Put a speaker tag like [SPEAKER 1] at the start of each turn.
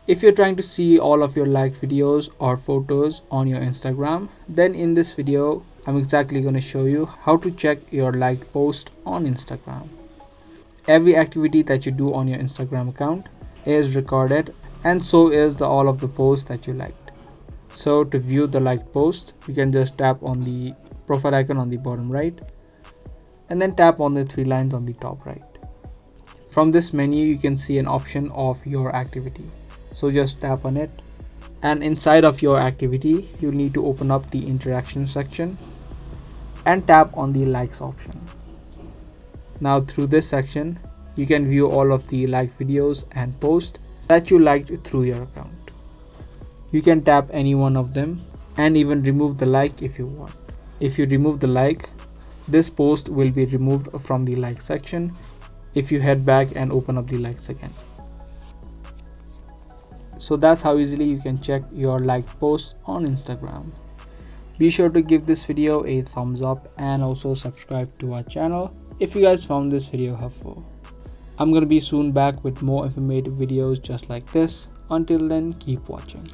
[SPEAKER 1] If you're trying to see all of your liked videos or photos on your Instagram, then in this video, I'm exactly going to show you how to check your liked post on Instagram. Every activity that you do on your Instagram account is recorded, and so is all of the posts that you liked. So to view the liked post, you can just tap on the profile icon on the bottom right and then tap on the three lines on the top right. From this menu, you can see an option of your activity. So just tap on it, and inside of your activity, you need to open up the interaction section and tap on the likes option. Now through this section, you can view all of the liked videos and posts that you liked through your account. You can tap any one of them and even remove the like if you want. If you remove the like, this post will be removed from the like section if you head back and open up the likes again. So that's how easily you can check your liked posts on Instagram. Be sure to give this video a thumbs up and also subscribe to our channel if you guys found this video helpful. I'm gonna be soon back with more informative videos just like this. Until then, keep watching.